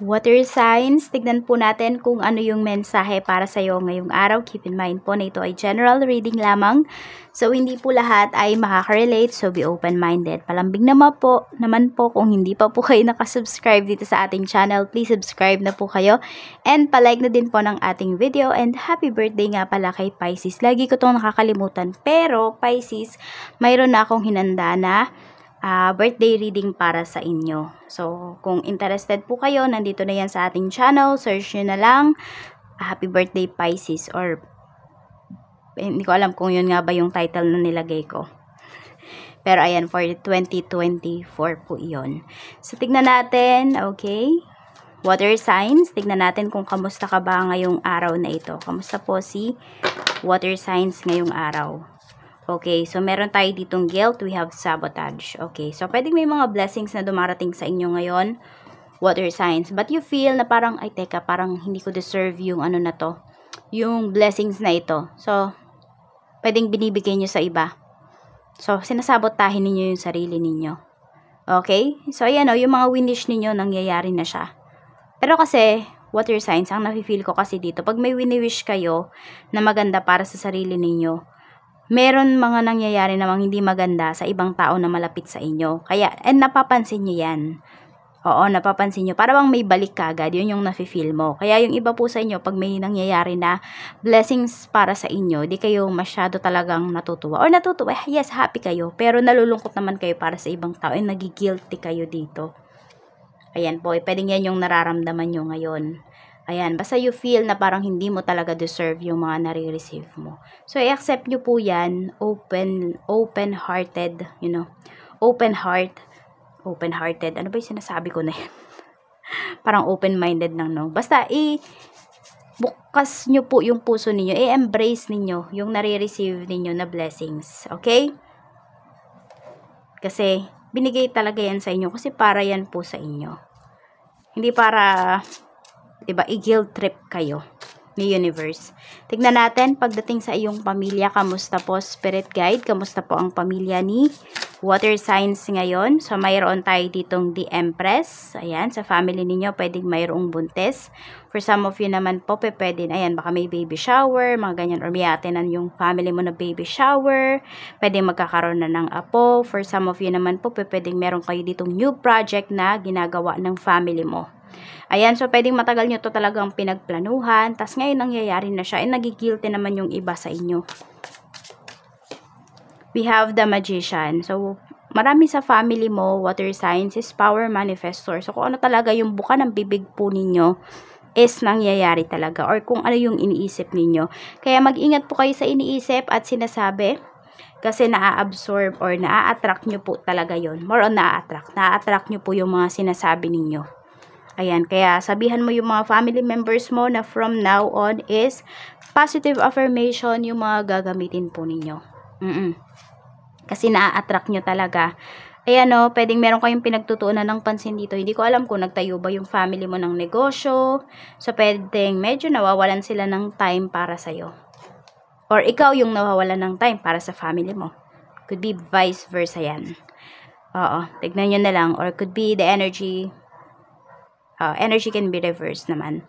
Water signs, tignan po natin kung ano yung mensahe para sa iyo ngayong araw. Keep in mind po na ito ay general reading lamang. So, hindi po lahat ay makaka-relate. So, be open-minded. Palambing naman po kung hindi pa po kayo nakasubscribe dito sa ating channel. Please subscribe na po kayo. And palike na din po ng ating video. And happy birthday nga pala kay Pisces. Lagi ko itong nakakalimutan. Pero, Pisces, mayroon na akong hinanda na birthday reading para sa inyo. So, kung interested po kayo, nandito na yan sa ating channel. Search nyo na lang, Happy Birthday Pisces, or hindi ko alam kung yun nga ba yung title na nilagay ko. Pero ayan, for 2024 po yun. So, tignan natin, okay? Water signs, tignan natin kung kamusta ka ba ngayong araw na ito. Kamusta po si water signs ngayong araw? Okay, so meron tayo ditong guilt, we have sabotage. Okay, so pwedeng may mga blessings na dumarating sa inyo ngayon, water signs. But you feel na parang, ay teka, parang hindi ko deserve yung ano na to, yung blessings na ito. So, pwedeng binibigay nyo sa iba. So, sinasabotahin ninyo yung sarili ninyo. Okay, so ayan o, yung mga winish ninyo, nangyayari na siya. Pero kasi, water signs, ang nafe-feel ko kasi dito, pag may wini-wish kayo na maganda para sa sarili ninyo, meron mga nangyayari namang hindi maganda sa ibang tao na malapit sa inyo. Kaya, and napapansin nyo yan. Oo, napapansin nyo. Para bang may balik kagad, yun yung nafe-feel mo. Kaya yung iba po sa inyo, pag may nangyayari na blessings para sa inyo, di kayo masyado talagang natutuwa. Or natutuwa, yes, happy kayo. Pero nalulungkot naman kayo para sa ibang tao. And nagigilty kayo dito. Ayan po, pwedeng yan yung nararamdaman nyo ngayon. Ayan, basta you feel na parang hindi mo talaga deserve yung mga nare-receive mo. So, i-accept nyo po yan, open-hearted, you know, open-hearted, ano ba yung sinasabi ko na yan? Parang open-minded lang, no? Basta, bukas nyo po yung puso ninyo, i-embrace ninyo yung nare-receive ninyo na blessings, okay? Kasi, binigay talaga yan sa inyo, kasi para yan po sa inyo. Hindi para, diba, i-guilt trip kayo ni universe. Tignan natin, pagdating sa iyong pamilya, kamusta po spirit guide? Kamusta po ang pamilya ni water signs ngayon? So, mayroon tayo ditong the Empress. Ayan, sa family ninyo, pwedeng mayroong buntis. For some of you naman po, pwede, ayan, baka may baby shower, mga ganyan, or may atinan yung family mo na baby shower. Pwedeng magkakaroon na ng apo. For some of you naman po, pwedeng meron kayo ditong new project na ginagawa ng family mo. Ayan, so pwedeng matagal nyo to talagang pinagplanuhan, tas ngayon nangyayari na siya, and nagigilty naman yung iba sa inyo. We have the Magician. So, marami sa family mo, water signs, is power manifestor. So, kung ano talaga yung buka ng bibig po ninyo, is nangyayari talaga, or kung ano yung iniisip ninyo. Kaya mag-ingat po kayo sa iniisip at sinasabi, kasi naa-absorb or naa-attract nyo po talaga yon. More on naa-attract. Na-attract nyo po yung mga sinasabi ninyo. Ayan, kaya sabihan mo yung mga family members mo na from now on is positive affirmation yung mga gagamitin po ninyo. Kasi na-attract nyo talaga. Ayan o, pwedeng meron kayong pinagtutuunan ng pansin dito. Hindi ko alam kung nagtayo ba yung family mo ng negosyo. So, pwedeng medyo nawawalan sila ng time para sa'yo. Or ikaw yung nawawalan ng time para sa family mo. Could be vice versa yan. Oo, tignan nyo na lang. Or could be the energy can be reversed naman.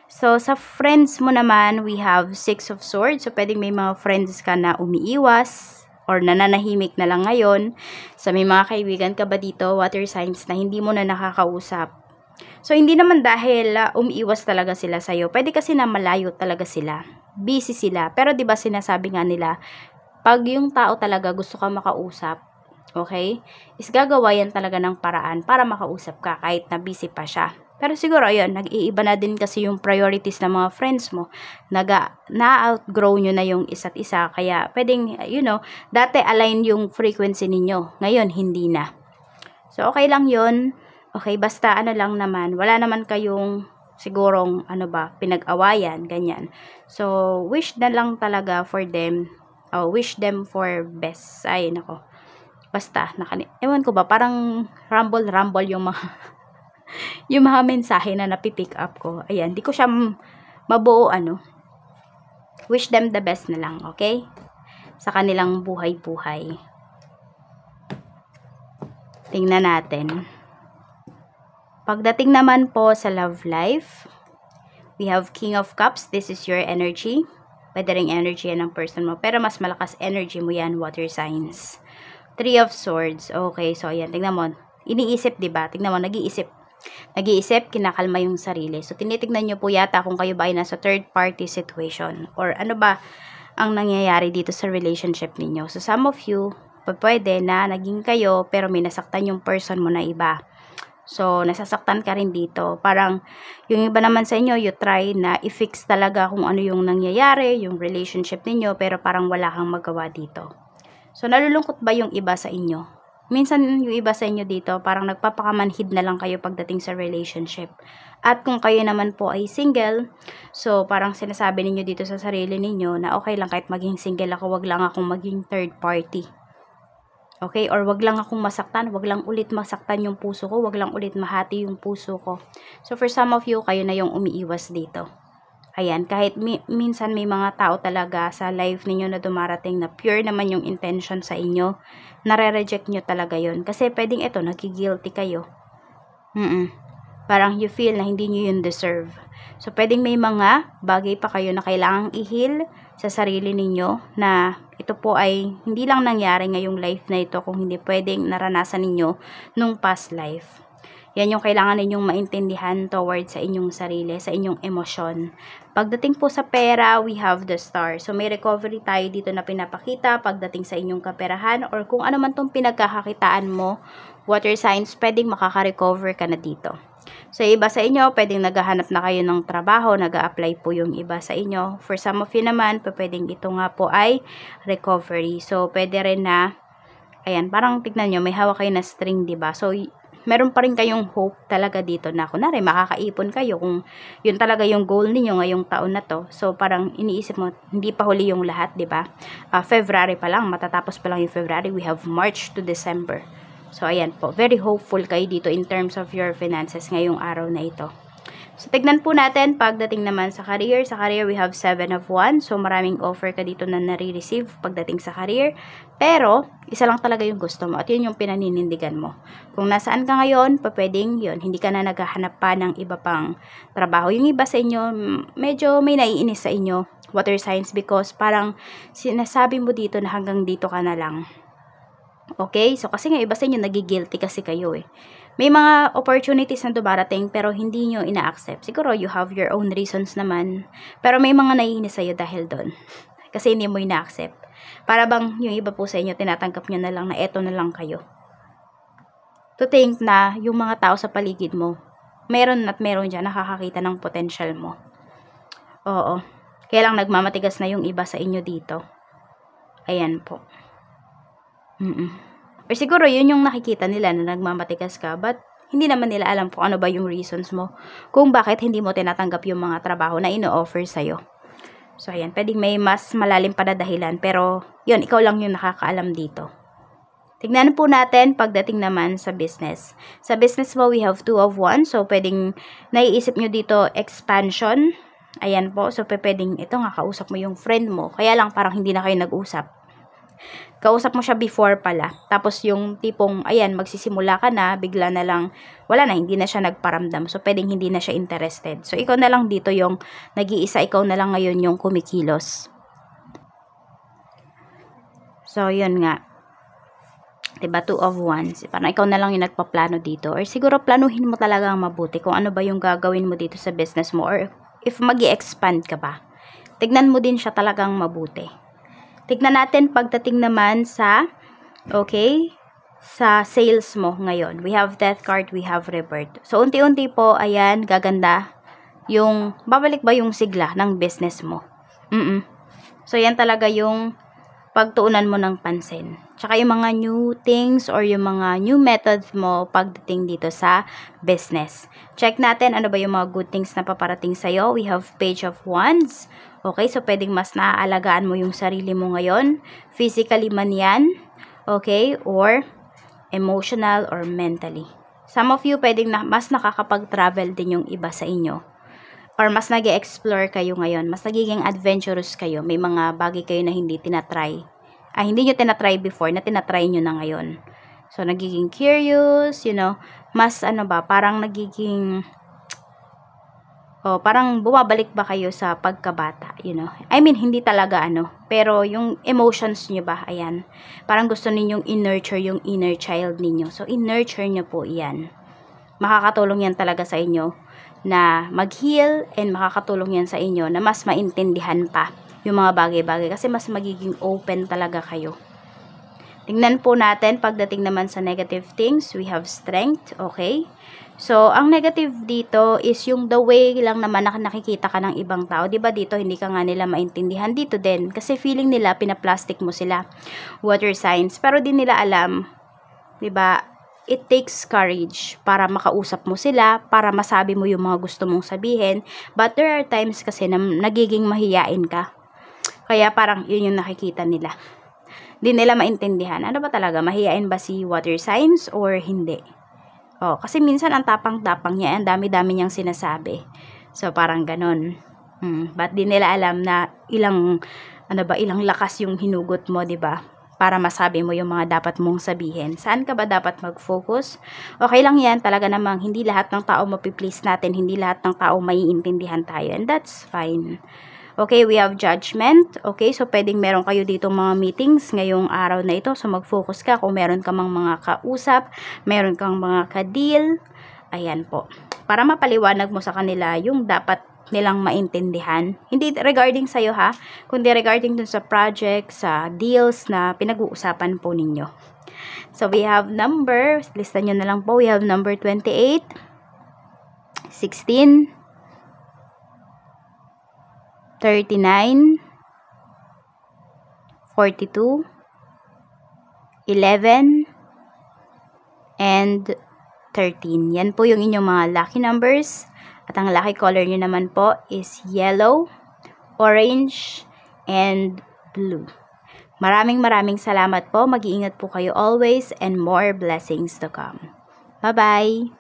So, sa friends mo naman, we have 6 of Swords. So, pwedeng may mga friends ka na umiiwas or nananahimik na lang ngayon. So, may mga kaibigan ka ba dito, water signs, na hindi mo na nakakausap. So, hindi naman dahil umiiwas talaga sila sa'yo. Pwede kasi na malayo talaga sila. Busy sila. Pero, di ba sinasabi nga nila, pag yung tao talaga gusto ka makausap, okay, is gagawa yan talaga ng paraan para makausap ka kahit na busy pa siya. Pero siguro, ayun, nag-iiba na din kasi yung priorities ng mga friends mo. Na-outgrow nyo na yung isa't isa. Kaya, pwedeng, you know, dati align yung frequency ninyo. Ngayon, hindi na. So, okay lang yun. Okay, basta ano lang naman. Wala naman kayong sigurong, pinag-awayan, ganyan. So, wish na lang talaga for them. Wish them for best. Ay, nako. Basta, ewan ko ba, parang rumble yung mga yung mga mensahe na napipick up ko. Ayan, di ko siya mabuo, Wish them the best na lang, okay? Sa kanilang buhay-buhay. Tingnan natin. Pagdating naman po sa love life, we have King of Cups. This is your energy. Pwede ring energy yan ng person mo. Pero mas malakas energy mo yan, water signs. Three of Swords. Okay, so ayan, tingnan mo. Iniisip, diba? Tingnan mo, nag-iisip. Nag-iisip, kinakalma yung sarili. So, tinitignan nyo po yata kung kayo ba ay nasa third party situation. Or ano ba ang nangyayari dito sa relationship ninyo. So, some of you, pwede na naging kayo, pero may nasaktan yung person mo na iba. So, nasasaktan ka rin dito. Parang, yung iba naman sa inyo, you try na i-fix talaga kung ano yung nangyayari, yung relationship ninyo, pero parang wala kang magawa dito. So, nalulungkot ba yung iba sa inyo? Minsan, yung iba sa inyo dito, parang nagpapakamanhid na lang kayo pagdating sa relationship. At kung kayo naman po ay single, so, parang sinasabi ninyo dito sa sarili ninyo na okay lang kahit maging single ako, wag lang akong maging third party. Okay? Or wag lang akong masaktan, wag lang ulit masaktan yung puso ko, wag lang ulit mahati yung puso ko. So, for some of you, kayo na yung umiiwas dito. Ayan, kahit minsan may mga tao talaga sa life ninyo na dumarating na pure naman yung intention sa inyo, nare-reject nyo talaga yon. Kasi pwedeng ito, nagigilty kayo. Parang you feel na hindi nyo yun deserve. So, pwedeng may mga bagay pa kayo na kailangang i-heal sa sarili ninyo na ito po ay hindi lang nangyari ngayong life na ito kung hindi pwedeng naranasan ninyo nung past life. Yan yung kailangan ninyong maintindihan towards sa inyong sarili, sa inyong emosyon. Pagdating po sa pera, we have the Star. So, may recovery tayo dito na pinapakita pagdating sa inyong kaperahan or kung ano man tong pinagkakakitaan mo, water signs, pwedeng makaka-recover ka na dito. So, iba sa inyo, pwedeng naghahanap na kayo ng trabaho, nag-a-apply po yung iba sa inyo. For some of you naman, pwedeng ito nga po ay recovery. So, pwede rin na, ayan, parang tignan nyo, may hawak kayo na string, diba? So, meron pa rin kayong hope talaga dito na kunwari makakaipon kayo kung yun talaga yung goal niyo ngayong taon na to. So parang iniisip mo hindi pa huli yung lahat, 'di ba? February pa lang, matatapos pa lang yung February, we have March to December. So ayan po, very hopeful kayo dito in terms of your finances ngayong araw na ito. So, tignan po natin, pagdating naman sa career. Sa career, we have 7 of Wands. So, maraming offer ka dito na nare-receive pagdating sa career. Pero, isa lang talaga yung gusto mo. At yun yung pinaninindigan mo. Kung nasaan ka ngayon, pwedeng yun. Hindi ka na naghahanap pa ng iba pang trabaho. Yung iba sa inyo, medyo may naiinis sa inyo, water signs, because parang sinasabi mo dito na hanggang dito ka na lang. Okay? So, kasi nga iba sa inyo, nagigilty kasi kayo eh. May mga opportunities na dumarating pero hindi nyo ina-accept. Siguro you have your own reasons naman. Pero may mga naiinis sa'yo dahil doon. Kasi hindi mo ina-accept. Para bang yung iba po sa inyo, tinatanggap nyo na lang na eto na lang kayo. To think na yung mga tao sa paligid mo, meron at meron dyan nakakakita ng potential mo. Oo. Kaya lang nagmamatigas na yung iba sa inyo dito. Ayan po. Or siguro yun yung nakikita nila na nagmamatigas ka, but hindi naman nila alam kung ano ba yung reasons mo kung bakit hindi mo tinatanggap yung mga trabaho na ino-offer sa'yo. So, ayan, pwedeng may mas malalim pa na dahilan, pero yun, ikaw lang yung nakakaalam dito. Tignan po natin pagdating naman sa business. Sa business mo, we have 2 of Wands, so pwedeng naiisip nyo dito expansion. Ayan po, so pwedeng ito nga, kausap mo yung friend mo, kaya lang parang hindi na kayo nag-usap. Kausap mo siya before pala. Tapos yung tipong, ayan, magsisimula ka na, bigla na lang, wala na, hindi na siya nagparamdam. So, pwedeng hindi na siya interested. So, ikaw na lang dito yung nag-iisa, ikaw na lang ngayon yung kumikilos. So, yun nga. Diba, 2 of Wands. Parang ikaw na lang yung nagpaplano dito. Or siguro planuhin mo talaga ang mabuti kung ano ba yung gagawin mo dito sa business mo. Or if mag-i-expand ka ba. Tignan mo din siya talagang mabuti. Tignan natin pagdating naman sa, okay, sa sales mo ngayon. We have Death card, we have Rebirth. So, unti-unti po, ayan, gaganda. Yung, babalik ba yung sigla ng business mo? So, yan talaga yung pagtuunan mo ng pansin. Tsaka yung mga new things or yung mga new methods mo pagdating dito sa business. Check natin ano ba yung mga good things na paparating sa'yo. We have Page of Wands. Okay, so pwedeng mas naaalagaan mo yung sarili mo ngayon. Physically man yan. Okay, or emotional or mentally. Some of you pwedeng mas nakakapag-travel din yung iba sa inyo. Or mas nag-explore kayo ngayon. Mas nagiging adventurous kayo. May mga bagay kayo na hindi tinatry. Hindi nyo tinatry before, na tinatry nyo na ngayon. So, nagiging curious, mas parang nagiging, parang bumabalik ba kayo sa pagkabata, I mean, hindi talaga pero yung emotions nyo ba, ayan, parang gusto ninyong i-nurture yung inner child ninyo. So, i-nurture nyo po yan. Makakatulong yan talaga sa inyo na mag-heal, and makakatulong yan sa inyo na mas maintindihan pa yung mga bagay-bagay kasi mas magiging open talaga kayo. Tingnan po natin pagdating naman sa negative things, we have strength, okay? So, ang negative dito is yung the way lang naman na nakikita ka ng ibang tao. Diba dito, hindi ka nga nila maintindihan dito din. Kasi feeling nila, pinaplastic mo sila. Water signs. Pero di nila alam, diba, it takes courage para makausap mo sila, para masabi mo yung mga gusto mong sabihin. But there are times kasi na nagiging mahiyain ka. Kaya parang yun yung nakikita nila. Di nila maintindihan. Ano ba talaga? Mahiyain ba si water signs or hindi? Kasi minsan ang tapang-tapang niya, ang dami-dami niyang sinasabi. So, parang ganon. But di nila alam na ilang lakas yung hinugot mo, di ba? Para masabi mo yung mga dapat mong sabihin. Saan ka ba dapat mag-focus? Okay lang yan, talaga namang hindi lahat ng tao mapiplease natin, hindi lahat ng tao maiintindihan tayo, and that's fine. Okay, we have judgment. Okay, so pwedeng meron kayo dito mga meetings ngayong araw na ito. So mag-focus ka kung meron ka mang mga kausap, meron kang mga ka-deal. Ayan po. Para mapaliwanag mo sa kanila yung dapat nilang maintindihan. Hindi regarding sa'yo ha, kundi regarding dun sa project, sa deals na pinag-uusapan po ninyo. So we have number, lista nyo na lang po, we have number 28, 16, 39, 42, 11, and 13. Yan po yung inyong mga lucky numbers. At ang lucky color nyo naman po is yellow, orange, and blue. Maraming salamat po. Mag-iingat po kayo always, and more blessings to come. Bye-bye!